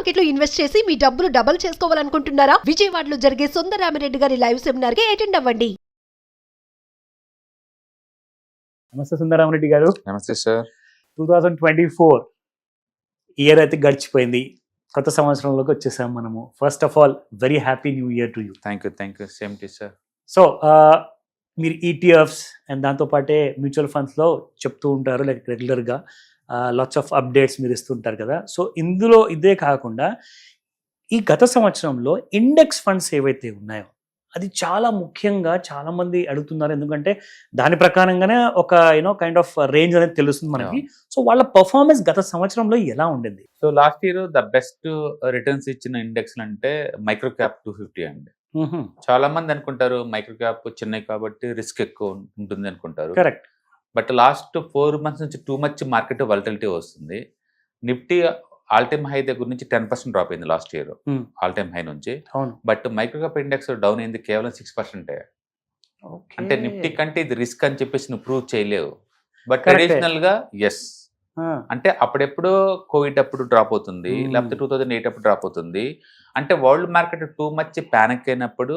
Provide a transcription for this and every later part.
Market లో invest చేసి మీ డబ్బులు డబుల్ చేసుకోవాలనుకుంటున్నారా? విజయవాడలో జరిగే సుందరరామిరెడ్డి గారి లైవ్ సెమినార్ కి అటెండ్ అవ్వండి. నమస్తే సుందరరామిరెడ్డి గారు. నమస్తే సార్. 2024 ఇయర్ అయితే గడిచిపోయింది. కొత్త సంవత్సరంలోకి వచ్చేసాం మనము. First of all very happy new year to you. Thank you same to sir. So మీరు ఈటీఎఫ్స్ అండ్ దాంతోపాటే మ్యూచువల్ ఫండ్స్లో చెప్తూ ఉంటారు లైక్ రెగ్యులర్గా లాట్స్ ఆఫ్ అప్డేట్స్ మీరు ఇస్తుంటారు కదా. సో ఇందులో ఇదే కాకుండా ఈ గత సంవత్సరంలో ఇండెక్స్ ఫండ్స్ ఏవైతే ఉన్నాయో అది చాలా ముఖ్యంగా చాలా మంది అడుగుతున్నారు. ఎందుకంటే దాని ప్రకారంగానే ఒక కైండ్ ఆఫ్ రేంజ్ అనేది తెలుస్తుంది మనకి. సో వాళ్ళ పర్ఫార్మెన్స్ గత సంవత్సరంలో ఎలా ఉండింది? So last year the best returns ఇచ్చిన ఇండెక్స్ అంటే మైక్రో క్యాప్ 250 అండి. చాలా మంది అనుకుంటారు మైక్రో క్యాప్ చిన్నవి కాబట్టి రిస్క్ ఎక్కువ ఉంటుంది అనుకుంటారు. కరెక్ట్. బట్ లాస్ట్ 4 months నుంచి టూ మచ్ మార్కెట్ వాలటిలిటీ వస్తుంది. నిఫ్టీ ఆల్ టైమ్ హై దగ్గర నుంచి 10% డ్రాప్ అయింది last year all time high నుంచి. But micro cap index down అయింది కేవలం 6%. అంటే నిఫ్టీ కంటే ఇది రిస్క్ అని చెప్పేసి నువ్వు ప్రూవ్ చేయలేవు. బట్ ట్రెడిషనల్ గా ఎస్, అంటే అప్పుడెప్పుడు కోవిడ్ అప్పుడు డ్రాప్ అవుతుంది, లేకపోతే 2008 అప్పుడు డ్రాప్ అవుతుంది. అంటే world market too much panic అయినప్పుడు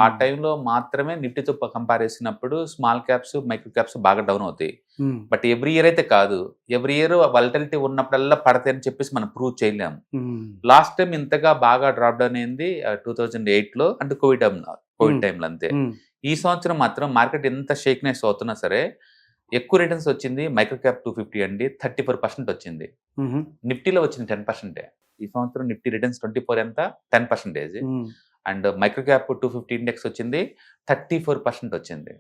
ఆ టైంలో మాత్రమే నిఫ్టీతో కంపేర్ చేసినప్పుడు స్మాల్ క్యాప్స్ మైక్రో క్యాప్స్ బాగా డౌన్ అవుతాయి. బట్ ఎవ్రీ ఇయర్ అయితే కాదు. ఎవ్రీ ఇయర్ వాలటిలిటీ ఉన్నప్పుడల్లా పడతాయి అని చెప్పేసి మనం ప్రూవ్ చేయలేము. లాస్ట్ టైం ఇంతగా బాగా డ్రాప్ డౌన్ అయింది 2008 లో, అంటే కోవిడ్ టైంలో అంతే. ఈ సంవత్సరం మాత్రం మార్కెట్ ఎంత షేక్నెస్ అవుతున్నా సరే ఎక్కువ రిటర్న్స్ వచ్చింది మైక్రో క్యాప్ 250 అండి. 34% వచ్చింది. నిఫ్టీలో వచ్చింది 10%. ఈ సంవత్సరం నిఫ్టీ రిటర్న్స్ 24 ఎంత 10%. అండ్ మైక్రో క్యాప్ 250 ఇండెక్స్ వచ్చింది 34% వచ్చింది.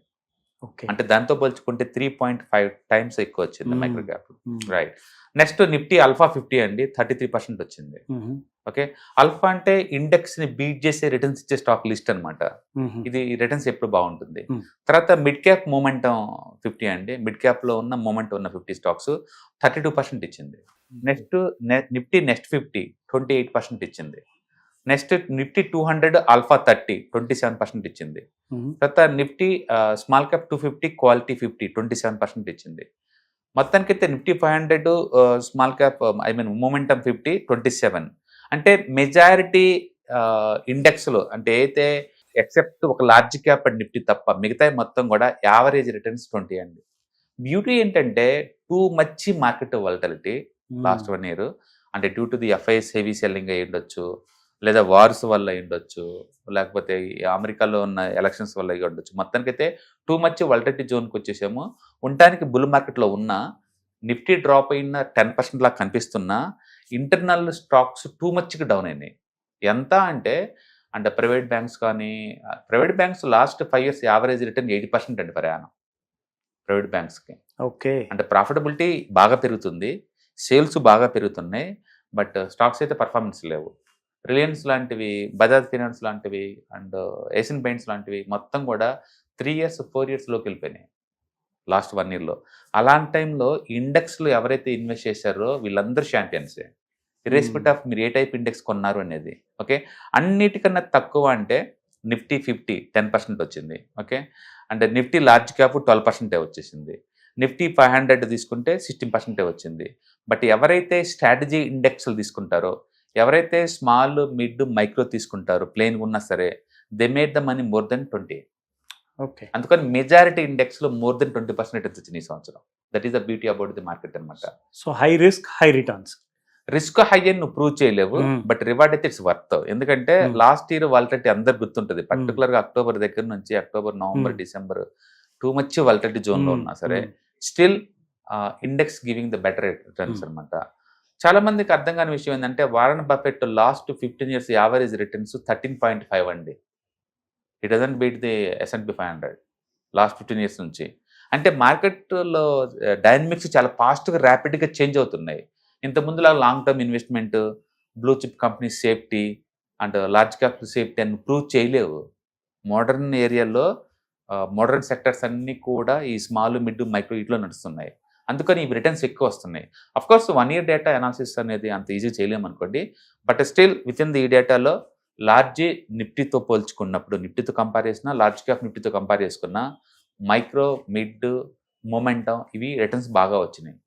అంటే దాంతో పోల్చుకుంటే 3.5 times ఎక్కువ వచ్చింది micro cap. Right. Next Nifty alpha 50 అండి, 33% వచ్చింది. ఓకే, అల్ఫా అంటే ఇండెక్స్ ని బీట్ చేసే రిటర్న్స్ ఇచ్చే స్టాక్ లిస్ట్ అనమాట. ఇది రిటర్న్స్ ఎప్పుడు బాగుంటుంది. తర్వాత మిడ్ క్యాప్ మొమెంటం 50 అండి. మిడ్ క్యాప్ లో ఉన్న మొమెంటం ఉన్న 50 స్టాక్స్ 32% ఇచ్చింది. నెక్స్ట్ నిఫ్టీ నెక్స్ట్ 50 28% ఇచ్చింది. నెక్స్ట్ నిఫ్టీ 200 ఆల్ఫా 30 27% ఇచ్చింది. తర్వాత నిఫ్టీ స్మాల్ క్యాప్ 250 క్వాలిటీ 50 27% ఇచ్చింది. మొత్తానికైతే నిఫ్టీ 500 స్మాల్ క్యాప్ మొమెంటం 50 27. అంటే మెజారిటీ ఇండెక్స్లో అంటే అయితే ఎక్సెప్ట్ ఒక లార్జ్ క్యాప్ అండ్ నిఫ్టీ తప్ప మిగతా మొత్తం కూడా యావరేజ్ రిటర్న్స్ 20 అండి. బ్యూటీ ఏంటంటే too much market volatility last 1 year. అంటే due to the FIs heavy selling అయ్యి ఉండొచ్చు, లేదా వార్స్ వల్ల అయి ఉండొచ్చు, లేకపోతే అమెరికాలో ఉన్న ఎలక్షన్స్ వల్ల అయ్యి ఉండొచ్చు. మొత్తానికైతే టూ మచ్ వాలటిలిటీ జోన్కి వచ్చేసాము. ఉండటానికి బుల్ మార్కెట్లో ఉన్న నిఫ్టీ డ్రాప్ అయిన 10% లాగా కనిపిస్తున్నా ఇంటర్నల్ స్టాక్స్ టూ మచ్కి డౌన్ అయినాయి. ఎంత అంటే ప్రైవేట్ బ్యాంక్స్ కానీ, private banks last 5 years average return 80% అండి ప్రయాణం ప్రైవేట్ బ్యాంక్స్కి. ఓకే, అంటే ప్రాఫిటబిలిటీ బాగా పెరుగుతుంది, సేల్స్ బాగా పెరుగుతున్నాయి, బట్ స్టాక్స్ అయితే పర్ఫార్మెన్స్ లేవు. రిలయన్స్ లాంటివి, బజాజ్ ఫైనాన్స్ లాంటివి అండ్ ఏషియన్ పెయింట్స్ లాంటివి మొత్తం కూడా 3 years 4 years లోకి వెళ్ళిపోయినాయి లాస్ట్ 1 year లో. అలాంటి టైంలో ఇండెక్స్లో ఎవరైతే ఇన్వెస్ట్ చేశారో వీళ్ళందరూ ఛాంపియన్సే, ఇర్రెస్పెక్ట్ ఆఫ్ మీరు ఏ టైప్ ఇండెక్స్ కొన్నారు అనేది. ఓకే, అన్నిటికన్నా తక్కువ అంటే నిఫ్టీ 50 10% వచ్చింది. ఓకే, అంటే నిఫ్టీ లార్జ్ క్యాప్ 12% వచ్చేసింది. నిఫ్టీ 500 తీసుకుంటే 16% వచ్చింది. బట్ ఎవరైతే స్ట్రాటజీ ఇండెక్స్లు తీసుకుంటారో, ఎవరైతే స్మాల్ మిడ్ మైక్రో తీసుకుంటారో ప్లేన్గా ఉన్నా సరే, they made the money more than 20. Okay, అందుకని మెజారిటీ ఇండెక్స్ లో మోర్ దెన్ 20% వచ్చింది ఈ సంవత్సరం. That is the beauty about the market అనమాట. So high risk high returns. Risk high అని నువ్వు ప్రూవ్ చేయలేవు, బట్ రివార్డ్ అయితే ఇట్స్ వర్త్. ఎందుకంటే లాస్ట్ ఇయర్ వాలటిలిటీ అందరు గుర్తుంటుంది. పర్టికులర్ గా అక్టోబర్ దగ్గర నుంచి October, November, December too much volatility zone లో ఉన్నా సరే still index giving the better returns అనమాట. చాలా మందికి అర్థం కాని విషయం ఏంటంటే Warren Buffett last 15 years average returns 13.5 అండి. It doesn't beat the S&P 500 last 15 years నుంచి. అంటే మార్కెట్లో డైనమిక్స్ చాలా ఫాస్ట్గా ర్యాపిడ్గా చేంజ్ అవుతున్నాయి. ఇంతకుముందులా long term investment, blue chip company safety and large cap safety అని ప్రూవ్ చేయలేవు. మోడర్న్ ఏరియాలో మోడర్న్ సెక్టర్స్ అన్నీ కూడా ఈ స్మాల్ మిడ్ మైక్రో ఇట్లో నడుస్తున్నాయి. అందుకని ఇవి రిటర్న్స్ ఎక్కువ వస్తున్నాయి. అఫ్కోర్స్ 1 year డేటా అనాలిసిస్ అనేది అంత ఈజీ చేయలేము అనుకోండి, but still with in the ఈ డేటాలో లార్జ్ నిఫ్టీతో పోల్చుకున్నప్పుడు, నిఫ్టీతో కంపేర్ చేసినా, లార్జ్ క్యాప్ నిఫ్టీతో కంపేర్ చేసుకున్నా మైక్రో, మిడ్, మొమెంటం ఇవి రిటర్న్స్ బాగా వచ్చినాయి.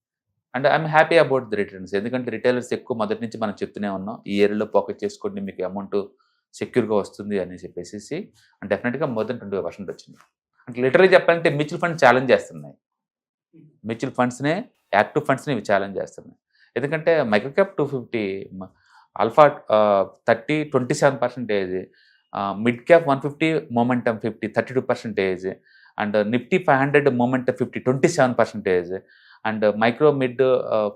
And I'm happy about the returns. ఎందుకంటే రిటైలర్స్ ఎక్కువ మొదటి నుంచి మనం చెప్తూనే ఉన్నాం, ఈ ఏరియాలో పాకెట్ చేసుకోండి, మీకు అమౌంట్ సెక్యూర్గా వస్తుంది అని చెప్పేసి. అండ్ డెఫినెట్గా మోర్ దెన్ 25% వచ్చింది. అంటే లిటరలీ చెప్పాలంటే మ్యూచువల్ ఫండ్ ఛాలెంజ్ చేస్తున్నాయి. మ్యూచువల్ ఫండ్స్నే, యాక్టివ్ ఫండ్స్ని ఇవి ఛాలెంజ్ చేస్తున్నాయి. ఎందుకంటే మైక్రోక్యాప్ 250, alpha 30, 27%, mid cap 150, momentum 50, 32%, and Nifty 500 momentum 50, 27%, and micro mid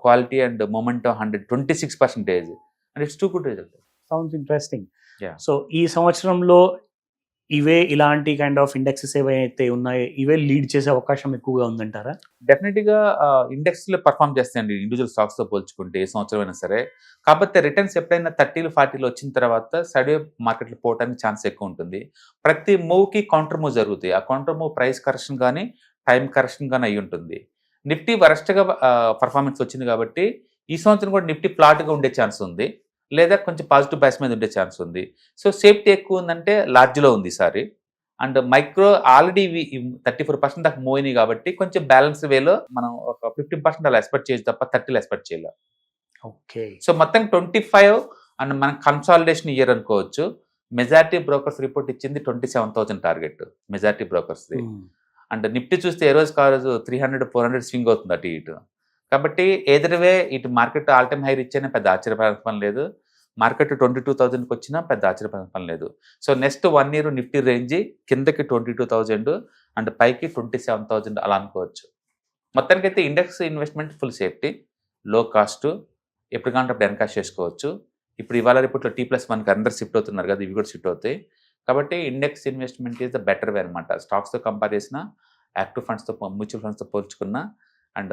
quality and momentum 100, 26%. And it's too good result. Sounds interesting. Yeah. So ఈ సంవత్సరంలో ఇవే ఇలాంటి కైండ్ ఆఫ్ ఇండెక్సెస్ ఏవైతే ఉన్నాయో ఇవే లీడ్ చేసే అవకాశం ఎక్కువగా ఉందంటారా? డెఫినెట్గా ఇండెక్స్లో పర్ఫామ్ చేస్తాయండి ఇండివిజువల్ స్టాక్స్తో పోల్చుకుంటే ఏ సంవత్సరం అయినా సరే. కాకపోతే రిటర్న్స్ ఎప్పుడైనా 30, 40 వచ్చిన తర్వాత సైడ్ మార్కెట్లో పోవడానికి ఛాన్స్ ఎక్కువ ఉంటుంది. ప్రతి మూవ్కి కౌంటర్ మూవ్ జరుగుతాయి. ఆ కౌంటర్ మూవ్ ప్రైస్ కరెక్షన్ కానీ టైం కరెక్షన్ కానీ అయి ఉంటుంది. నిఫ్టీ వరస్ట్గా పర్ఫార్మెన్స్ వచ్చింది కాబట్టి ఈ సంవత్సరం కూడా నిఫ్టీ ఫ్లాట్గా ఉండే ఛాన్స్ ఉంది, లేదా కొంచెం పాజిటివ్ బయాస్ మీద ఉండే ఛాన్స్ ఉంది. సో సేఫ్టీ ఎక్కువ ఉందంటే లార్జ్లో ఉంది ఈసారి. అండ్ మైక్రో ఆల్రెడీ 34% దాకా మూవ్ అయినాయి కాబట్టి కొంచెం బ్యాలెన్స్ వేలో మనం ఒక 15% అలా ఎక్స్పెక్ట్ చేయొచ్చు తప్ప 30 ఎక్స్పెక్ట్ చేయలేం. ఓకే. సో మొత్తం 25 అండ్ మనం కన్సాలిడేషన్ ఇయర్ అనుకోవచ్చు. మెజారిటీ బ్రోకర్స్ రిపోర్ట్ ఇచ్చింది 27,000 టార్గెట్ మెజారిటీ బ్రోకర్స్ది. అండ్ నిఫ్టీ చూస్తే ఏ రోజు కా రోజు 300, 400 స్వింగ్ అవుతుంది అటు ఇటు. కాబట్టి ఎదురువే ఇటు market all time high rich అయినా పెద్ద ఆశ్చర్యపడాల్సిన పని లేదు, మార్కెట్ 22,000కి వచ్చినా పెద్ద ఆశ్చర్యపడాల్సిన పని లేదు. So next 1 year Nifty range కిందకి 22,000 అండ్ పైకి 27,000 అలా అనుకోవచ్చు. మొత్తానికైతే ఇండెక్స్ ఇన్వెస్ట్మెంట్ ఫుల్ సేఫ్టీ, లో కాస్ట్, ఎప్పుడు కావాలంటే అప్పుడు ఎన్కాష్ చేసుకోవచ్చు. ఇప్పుడు ఇవాళ రిపోర్ట్లో T+1కి అందరు షిఫ్ట్ అవుతున్నారు కదా, ఇవి కూడా షిఫ్ట్ అవుతాయి. కాబట్టి index investment is the better way అనమాట. స్టాక్స్తో కంపేర్ చేసిన, యాక్టివ్ ఫండ్స్తో, మ్యూచువల్ ఫండ్స్తో పోల్చుకున్న, and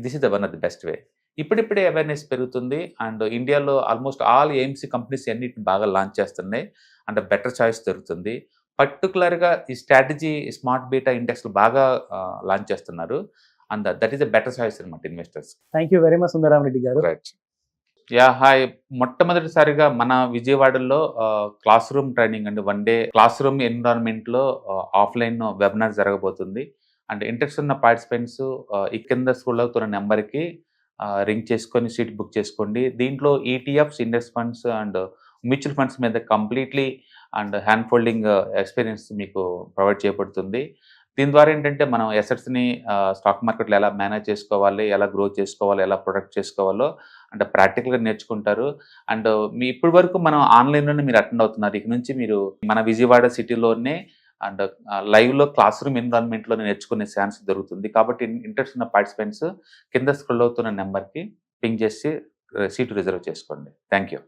this is the one of the best way. ఇప్పుడిప్పుడే అవేర్నెస్ పెరుగుతుంది అండ్ ఇండియాలో ఆల్మోస్ట్ ఆల్ ఏఎంసీ కంపెనీస్ అన్నిటిని బాగా లాంచ్ చేస్తున్నాయి అండ్ బెటర్ చాయిస్ దొరుకుతుంది. పర్టికులర్గా ఈ స్ట్రాటజీ స్మార్ట్ బీటా ఇండెక్స్లు బాగా లాంచ్ చేస్తున్నారు and that is the better choice అనమాట investors. Thank you very much Sundaram Reddy గారు. రైట్. Yeah hi. మొట్టమొదటిసారిగా మన విజయవాడలో classroom training and 1 day classroom ఎన్విరాన్మెంట్లో ఆఫ్లైన్ వెబినార్ జరగబోతుంది. అండ్ ఇంట్రెస్ట్ ఉన్న పార్టిసిపెంట్స్ ఈ కింద స్క్రోల్ అవుతున్న నెంబర్కి రింగ్ చేసుకొని సీట్ బుక్ చేసుకోండి. దీంట్లో ETFs, index funds and mutual funds మీద completely and hand folding experience మీకు ప్రొవైడ్ చేయబడుతుంది. దీని ద్వారా ఏంటంటే మనం ఎసెట్స్ని స్టాక్ మార్కెట్లో ఎలా మేనేజ్ చేసుకోవాలి, ఎలా గ్రో చేసుకోవాలి, ఎలా ప్రొడక్ట్ చేసుకోవాలో అంటే ప్రాక్టికల్గా నేర్చుకుంటారు. అండ్ మీ ఇప్పటి వరకు మనం ఆన్లైన్లోనే మీరు అటెండ్ అవుతున్నారు. ఇక నుంచి మీరు మన విజయవాడ సిటీలోనే అండ్ లైవ్లో క్లాస్ రూమ్ ఎన్విరాన్మెంట్లో నేర్చుకునే ఛాన్స్ దొరుకుతుంది. కాబట్టి ఇంట్రెస్ట్ ఉన్న పార్టిసిపెంట్స్ కింద స్క్రోల్ అవుతున్న నెంబర్కి పింగ్ చేసి సీటు రిజర్వ్ చేసుకోండి. Thank you.